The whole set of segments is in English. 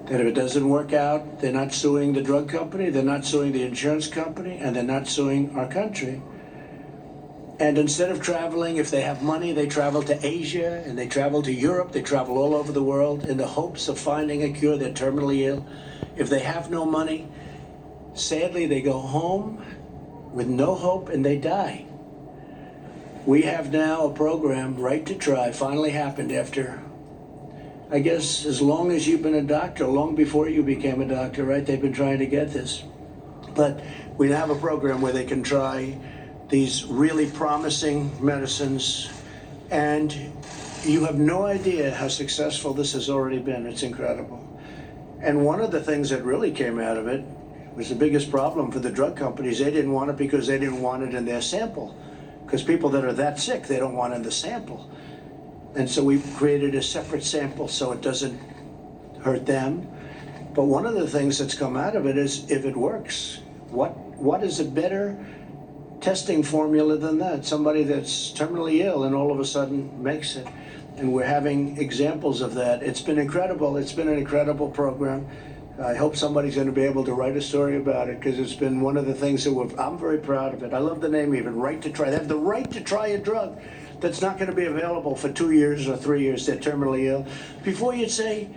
that if it doesn't work out, they're not suing the drug company, they're not suing the insurance company, and they're not suing our country. And instead of traveling, if they have money, they travel to Asia and they travel to Europe, they travel all over the world in the hopes of finding a cure. They're terminally ill. If they have no money, sadly, they go home with no hope and they die. We have now a program, Right to Try, finally happened after, I guess, as long as you've been a doctor, long before you became a doctor, right? They've been trying to get this. But we have a program where they can try these really promising medicines, and you have no idea how successful this has already been. It's incredible. And one of the things that really came out of it was the biggest problem for the drug companies. They didn't want it because they didn't want it in their sample. Because people that are that sick, they don't want it in the sample. And so we've created a separate sample so it doesn't hurt them. But one of the things that's come out of it is, if it works, what is a better testing formula than that? Somebody that's terminally ill and all of a sudden makes it. And we're having examples of that. It's been incredible. It's been an incredible program. I hope somebody's going to be able to write a story about it, because it's been one of the things that I'm very proud of it. I love the name even, Right to Try. They have the right to try a drug that's not going to be available for 2 years or 3 years. They're terminally ill. Before you'd say,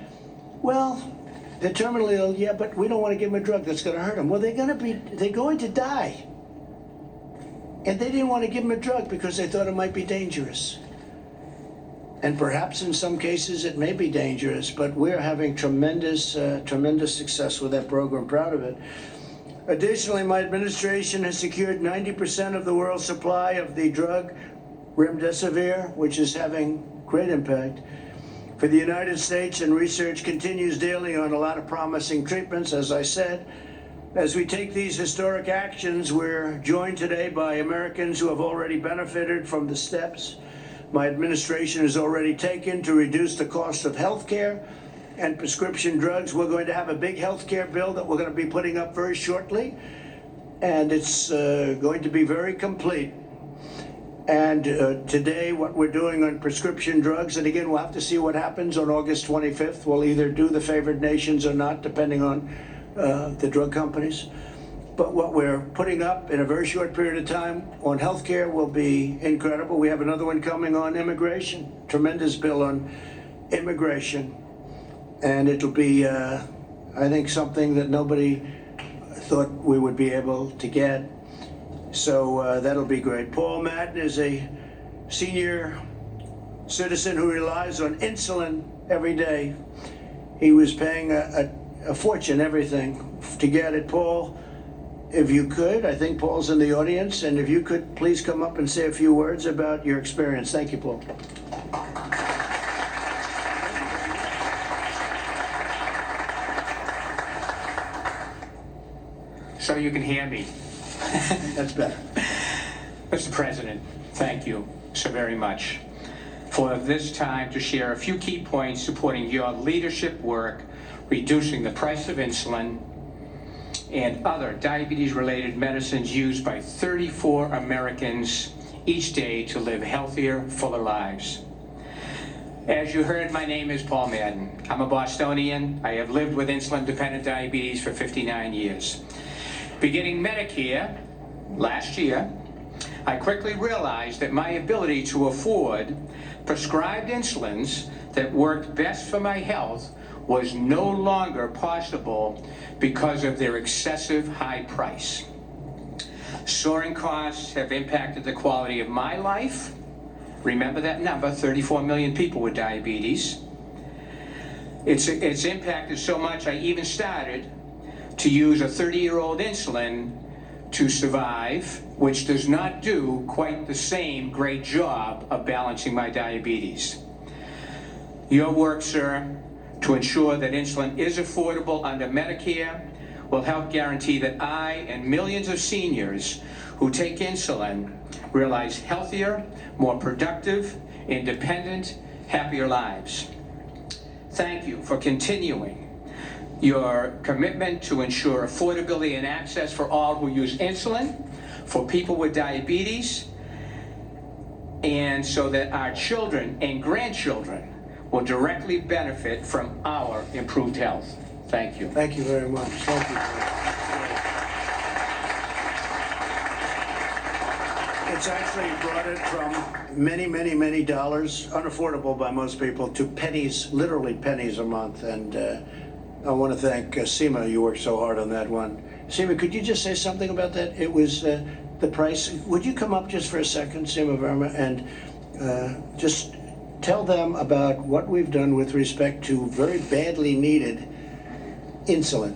well, they're terminally ill, yeah, but we don't want to give them a drug that's going to hurt them. Well, they're going to die. And they didn't want to give them a drug because they thought it might be dangerous. And perhaps in some cases it may be dangerous, but we're having tremendous success with that program. Proud of it. Additionally, my administration has secured 90% of the world's supply of the drug remdesivir, which is having great impact for the United States, and research continues daily on a lot of promising treatments. As I said, as we take these historic actions, we're joined today by Americans who have already benefited from the steps my administration has already taken to reduce the cost of health care and prescription drugs. We're going to have a big health care bill that we're going to be putting up very shortly, and it's going to be very complete. And today, what we're doing on prescription drugs, and again, we'll have to see what happens on August 25th. We'll either do the favored nations or not, depending on the drug companies. But what we're putting up in a very short period of time on healthcare will be incredible. We have another one coming on immigration, tremendous bill on immigration. And it'll be, I think, something that nobody thought we would be able to get. So that'll be great. Paul Madden is a senior citizen who relies on insulin every day. He was paying a fortune, everything, to get it. Paul, if you could, I think Paul's in the audience, and if you could please come up and say a few words about your experience. Thank you, Paul. So you can hear me. That's better. Mr. President, thank you so very much for this time to share a few key points supporting your leadership work, reducing the price of insulin and other diabetes-related medicines used by 34 Americans each day to live healthier, fuller lives. As you heard, my name is Paul Madden. I'm a Bostonian. I have lived with insulin-dependent diabetes for 59 years. Beginning Medicare last year, I quickly realized that my ability to afford prescribed insulins that worked best for my health was no longer possible because of their excessive high price. Soaring costs have impacted the quality of my life. Remember that number, 34 million people with diabetes. It's impacted so much I even started to use a 30-year-old insulin to survive, which does not do quite the same great job of balancing my diabetes. Your work, sir, to ensure that insulin is affordable under Medicare will help guarantee that I and millions of seniors who take insulin realize healthier, more productive, independent, happier lives. Thank you for continuing your commitment to ensure affordability and access for all who use insulin, for people with diabetes, and so that our children and grandchildren will directly benefit from our improved health. Thank you. Thank you very much. Thank you. It's actually brought it from many, many, many dollars, unaffordable by most people, to pennies, literally pennies a month. And I want to thank Seema. You worked so hard on that one. Seema, could you just say something about that? It was the price. Would you come up just for a second, Seema Verma, and just tell them about what we've done with respect to very badly needed insulin.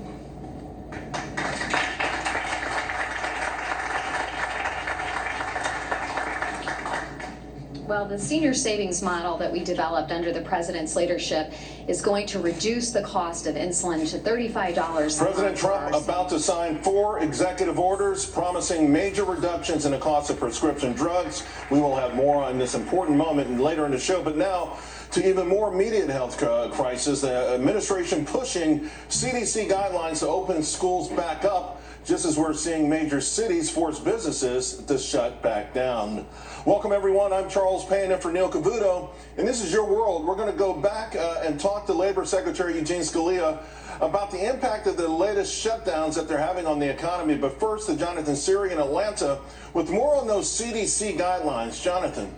Well, the senior savings model that we developed under the president's leadership is going to reduce the cost of insulin to $35 President Trump about to sign 4 executive orders promising major reductions in the cost of prescription drugs. We will have more on this important moment later in the show, but now to even more immediate health crisis, the administration pushing CDC guidelines to open schools back up, just as we're seeing major cities force businesses to shut back down. Welcome, everyone. I'm Charles Payne in for Neil Cavuto, and this is Your World. We're going to go back and talk to Labor Secretary Eugene Scalia about the impact of the latest shutdowns that they're having on the economy. But first, to Jonathan Siri in Atlanta with more on those CDC guidelines. Jonathan.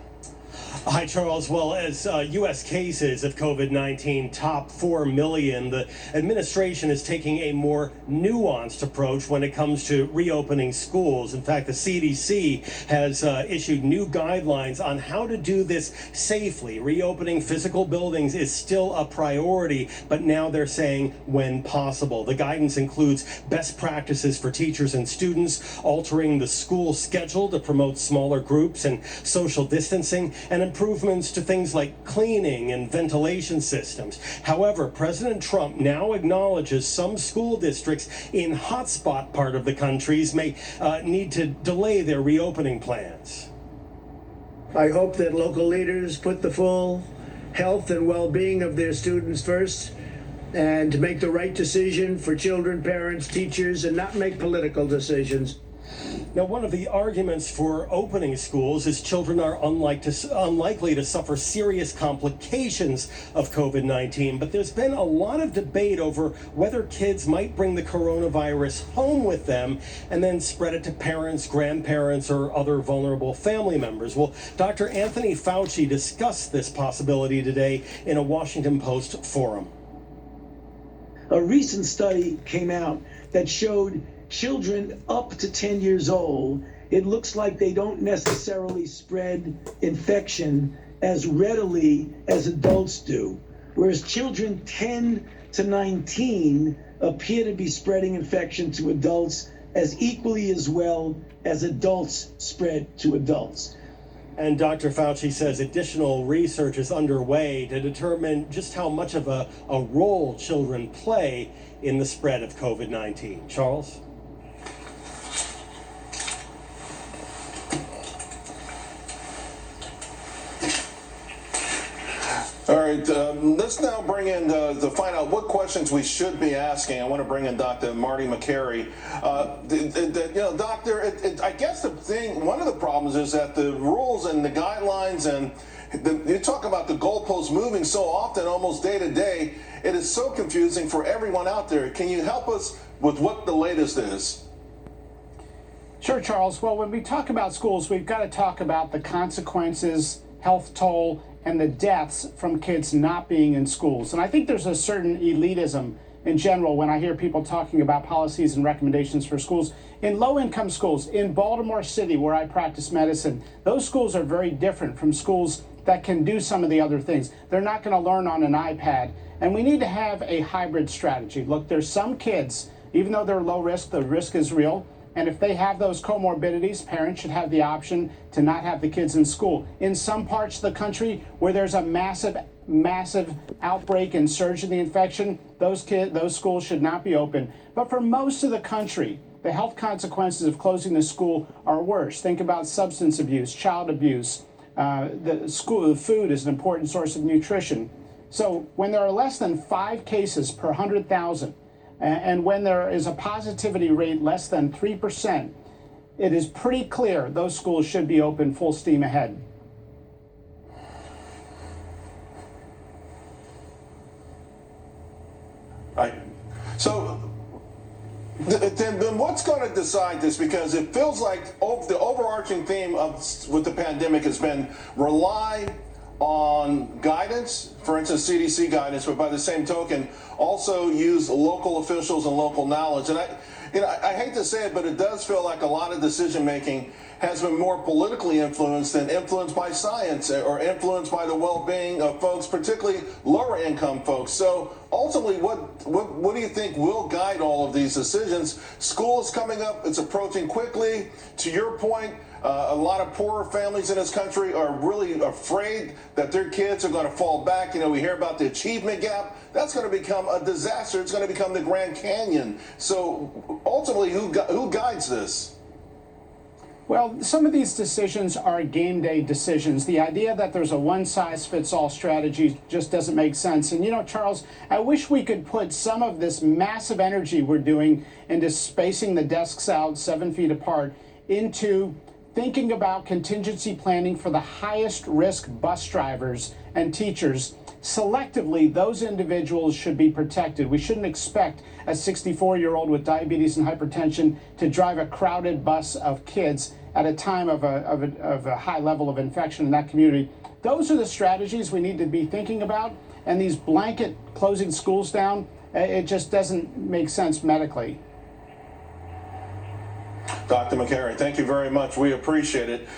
Hi, Charles. Well, as U.S. cases of COVID-19 top 4 million, the administration is taking a more nuanced approach when it comes to reopening schools. In fact, the CDC has issued new guidelines on how to do this safely. Reopening physical buildings is still a priority, but now they're saying when possible. The guidance includes best practices for teachers and students, altering the school schedule to promote smaller groups and social distancing, and improvements to things like cleaning and ventilation systems. However, President Trump now acknowledges some school districts in hotspot part of the countries may need to delay their reopening plans. I hope that local leaders put the full health and well-being of their students first and make the right decision for children, parents, teachers, and not make political decisions. Now, one of the arguments for opening schools is children are unlikely to suffer serious complications of COVID-19, but there's been a lot of debate over whether kids might bring the coronavirus home with them and then spread it to parents, grandparents, or other vulnerable family members. Well, Dr. Anthony Fauci discussed this possibility today in a Washington Post forum. A recent study came out that showed children up to 10 years old, it looks like they don't necessarily spread infection as readily as adults do, whereas children 10 to 19 appear to be spreading infection to adults as equally as well as adults spread to adults. And Dr. Fauci says additional research is underway to determine just how much of a role children play in the spread of COVID-19. Charles? All right, let's now bring in to find out what questions we should be asking. I want to bring in Dr. Marty Makary. Doctor, I guess the thing, one of the problems is that the rules and the guidelines and you talk about the goalposts moving so often, almost day to day. It is so confusing for everyone out there. Can you help us with what the latest is? Sure, Charles. Well, when we talk about schools, we've got to talk about the consequences, health toll, and the deaths from kids not being in schools. And I think there's a certain elitism in general when I hear people talking about policies and recommendations for schools. In low-income schools, in Baltimore City, where I practice medicine, those schools are very different from schools that can do some of the other things. They're not going to learn on an iPad. And we need to have a hybrid strategy. Look, there's some kids, even though they're low risk, the risk is real. And if they have those comorbidities, parents should have the option to not have the kids in school. In some parts of the country where there's a massive outbreak and surge in the infection, those schools should not be open. But for most of the country, the health consequences of closing the school are worse. Think about substance abuse, child abuse. The food is an important source of nutrition. So when there are less than 5 cases per 100,000, and when there is a positivity rate less than 3%, it is pretty clear those schools should be open full steam ahead. So then what's going to decide this? Because it feels like the overarching theme with the pandemic has been rely on guidance, for instance, CDC guidance, but by the same token, also use local officials and local knowledge. And I hate to say it, but it does feel like a lot of decision making has been more politically influenced than influenced by science or influenced by the well-being of folks, particularly lower income folks. So ultimately, what do you think will guide all of these decisions? School is coming up, it's approaching quickly. To your point, a lot of poorer families in this country are really afraid that their kids are going to fall back. You know, we hear about the achievement gap. That's going to become a disaster. It's going to become the Grand Canyon. So ultimately, who guides this? Well, some of these decisions are game day decisions. The idea that there's a one-size-fits-all strategy just doesn't make sense. And you know, Charles, I wish we could put some of this massive energy we're doing into spacing the desks out 7 feet apart into thinking about contingency planning for the highest risk bus drivers and teachers. Selectively, those individuals should be protected. We shouldn't expect a 64-year-old with diabetes and hypertension to drive a crowded bus of kids at a time of a high level of infection in that community. Those are the strategies we need to be thinking about. And these blanket closing schools down, it just doesn't make sense medically. Dr. Makary, thank you very much. We appreciate it.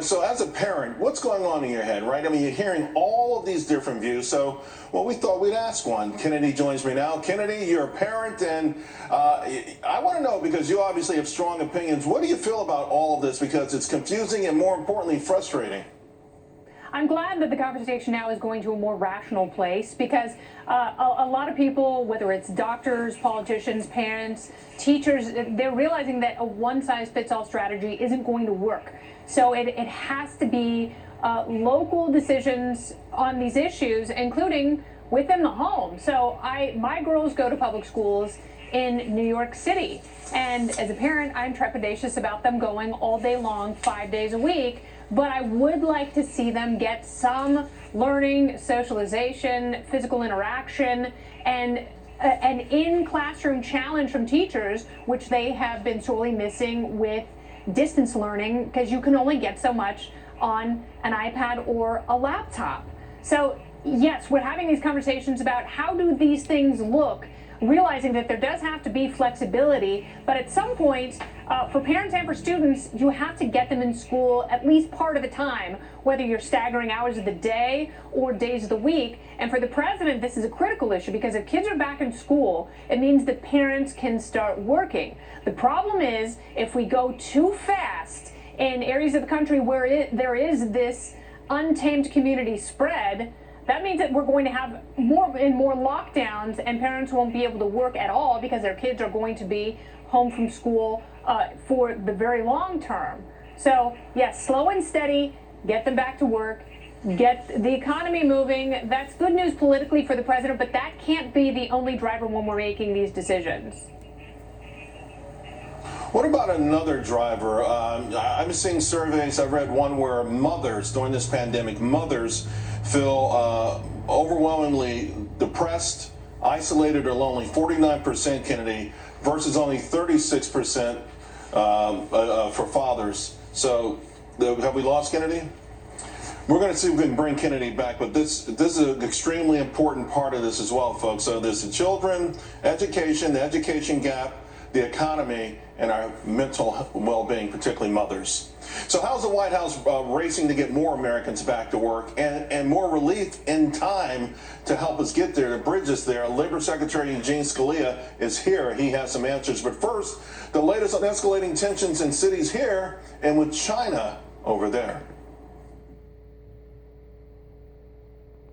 So as a parent, what's going on in your head, right? I mean, you're hearing all of these different views. So, well, we thought we'd ask one. Kennedy joins me now. Kennedy, you're a parent, and I want to know, because you obviously have strong opinions, what do you feel about all of this? Because it's confusing and, more importantly, frustrating. I'm glad that the conversation now is going to a more rational place, because a lot of people, whether it's doctors, politicians, parents, teachers, they're realizing that a one-size-fits-all strategy isn't going to work. So it has to be local decisions on these issues, including within the home. So my girls go to public schools in New York City, and as a parent, I'm trepidatious about them going all day long, 5 days a week. But I would like to see them get some learning, socialization, physical interaction, and an in-classroom challenge from teachers, which they have been sorely missing with distance learning, because you can only get so much on an iPad or a laptop. So yes, we're having these conversations about how do these things look, realizing that there does have to be flexibility, but at some point, for parents and for students, you have to get them in school at least part of the time, whether you're staggering hours of the day or days of the week. And for the president, this is a critical issue, because if kids are back in school, it means that parents can start working. The problem is, if we go too fast in areas of the country where there is this untamed community spread, that means that we're going to have more lockdowns, and parents won't be able to work at all because their kids are going to be home from school for the very long term. So yes, slow and steady, get them back to work, get the economy moving. That's good news politically for the president, but that can't be the only driver when we're making these decisions. What about another driver? I'm seeing surveys. I read one where mothers, during this pandemic, mothers feel overwhelmingly depressed, isolated, or lonely. 49%, Kennedy, versus only 36% for fathers. So have we lost Kennedy? We're going to see if we can bring Kennedy back, but this is an extremely important part of this as well, folks. So there's the children, education, the education gap, the economy, and our mental well-being, particularly mothers. So how's the White House racing to get more Americans back to work and more relief in time to help us get there, to bridge us there? Labor Secretary Eugene Scalia is here. He has some answers. But first, the latest on escalating tensions in cities here and with China over there.